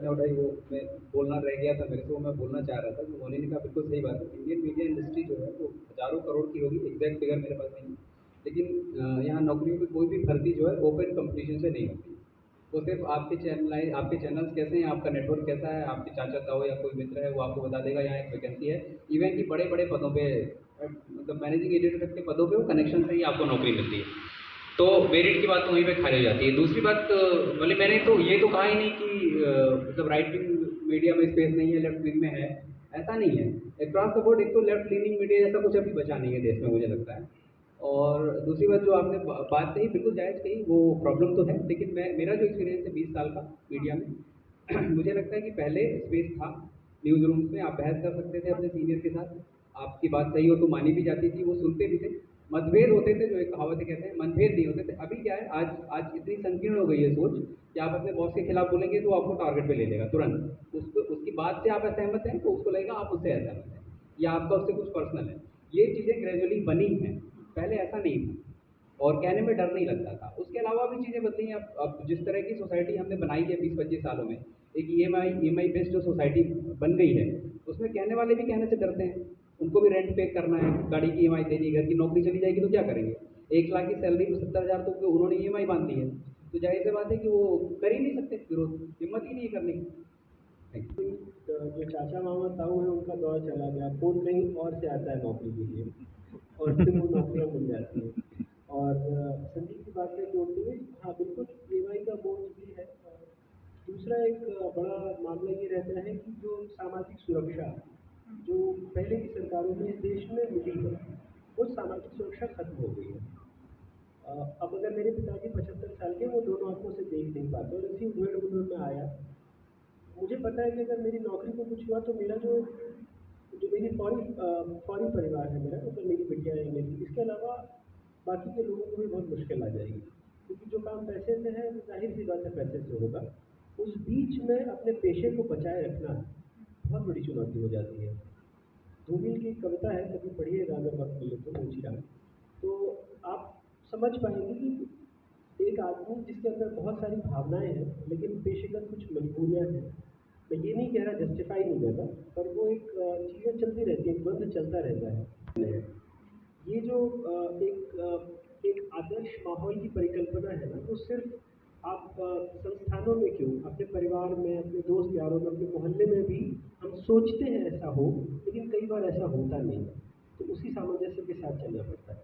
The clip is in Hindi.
आपने उठाई वो मैं बोलना रह गया था मेरे से, वो मैं बोलना चाह रहा था कि उन्होंने कहा बिल्कुल सही बात है। इंडियन मीडिया इंडस्ट्री जो है वो हज़ारों करोड़ की होगी, एग्ज़ैक्ट फिगर मेरे पास नहीं है। लेकिन यहाँ नौकरियों में कोई भी भर्ती जो है ओपन कॉम्पिटिशन से नहीं होती। वो सिर्फ़ आपके चैनल्स कैसे हैं, आपका नेटवर्क कैसा है, आपके चाचा ताऊ या कोई मित्र है वो आपको बता देगा यहाँ एक वैकेंसी है। इवन कि बड़े-बड़े पदों पे मतलब मैनेजिंग एडिटर तक के पदों पे वो कनेक्शन से ही आपको नौकरी मिलती है। तो मेरिट की बात तो वहीं पे खारिज हो जाती है। दूसरी बात मतलब मैंने तो ये तो कहा ही नहीं कि मतलब राइट विंग मीडिया में स्पेस नहीं है, लेफ्ट विंग में है, ऐसा नहीं है। अक्रॉस द बोर्ड एक तो लेफ्ट लीनिंग मीडिया जैसा कुछ अभी बचा नहीं है देश में, मुझे लगता है। और दूसरी बात जो आपने बात कही बिल्कुल जायज़ कही, वो प्रॉब्लम तो है, लेकिन मेरा जो एक्सपीरियंस है 20 साल का मीडिया में मुझे लगता है कि पहले स्पेस था। न्यूज़ रूम्स में आप बहस कर सकते थे अपने सीनियर के साथ, आपकी बात सही हो तो मानी भी जाती थी, वो सुनते भी थे। मतभेद होते थे, जो एक कहावत कहते हैं, मनभेद नहीं होते थे। अभी क्या है, आज आज इतनी संकीर्ण हो गई है सोच कि आप अपने बॉस के खिलाफ बोलेंगे तो वो आपको टारगेट पे ले लेगा तुरंत। उसको उसकी बात से आप असहमत हैं तो उसको लगेगा आप उससे असहमत हैं या आपका उससे कुछ पर्सनल है। ये चीज़ें ग्रेजुअली बनी हैं, पहले ऐसा नहीं था और कहने में डर नहीं लगता था। उसके अलावा भी चीज़ें बदली हैं। अब जिस तरह की सोसाइटी हमने बनाई है 20-25 सालों में, एक ईएमआई बेस्ड जो सोसाइटी बन गई है, उसमें कहने वाले भी कहने से डरते हैं। उनको भी रेंट पे करना है, गाड़ी की ईएमआई देनी है, घर की नौकरी चली जाएगी तो क्या करेंगे? 1 लाख की सैलरी में 70,000 तो उन्होंने ईएमआई बांध दी है, तो जाहिर सी बात है कि वो कर ही नहीं सकते विरोध, हिम्मत ही नहीं है करने की। Thank you. जो चाचा मामा ताऊ है उनका दौर चला गया, कौन कहीं और से आता है नौकरी के लिए और फिर वो नौकरियां मिल जाती हैं। और संदीप की बात में जोड़ते हुए, हाँ बिल्कुल ईएमआई का बोझ भी है। दूसरा एक बड़ा मामला ये रहता है कि जो सामाजिक सुरक्षा जो पहले की सरकारों में इस देश में मिली है, वो सामाजिक सुरक्षा खत्म हो गई है। अब अगर मेरे पिताजी 75 साल के, वो दोनों आंखों से देख नहीं पाते और इसी उधेड़ बुन में आया। मुझे पता है कि अगर मेरी नौकरी को कुछ हुआ तो मेरा जो जो मेरी फौरी परिवार है मेरा, मतलब मेरी बिटिया है मेरी, इसके अलावा बाकी के लोगों को भी बहुत मुश्किल आ जाएगी, क्योंकि जो काम पैसे से है वो जाहिर सी बात है पैसे से होगा। उस बीच में अपने पेशे को बचाए रखना बहुत बड़ी चुनौती हो जाती है। धूमिल की एक कविता है, कभी पढ़िएगा अगर वक्त मिले तो, ऊँची रात। तो आप समझ पाएंगे कि एक आदमी जिसके अंदर बहुत सारी भावनाएं हैं लेकिन पेशेगत कुछ मजबूरियां हैं। मैं ये नहीं कह रहा, जस्टिफाई नहीं कर रहा, पर वो एक चीज़ें चलती रहती है, द्वंद्व चलता रहता है। ये जो एक आदर्श माहौल की परिकल्पना है ना, वो सिर्फ आप संस्थानों में क्यों, अपने परिवार में, अपने दोस्त यारों में, अपने मोहल्ले में भी हम सोचते हैं ऐसा हो, लेकिन कई बार ऐसा होता नहीं है। तो उसी सामंजस्य के साथ चलना पड़ता है।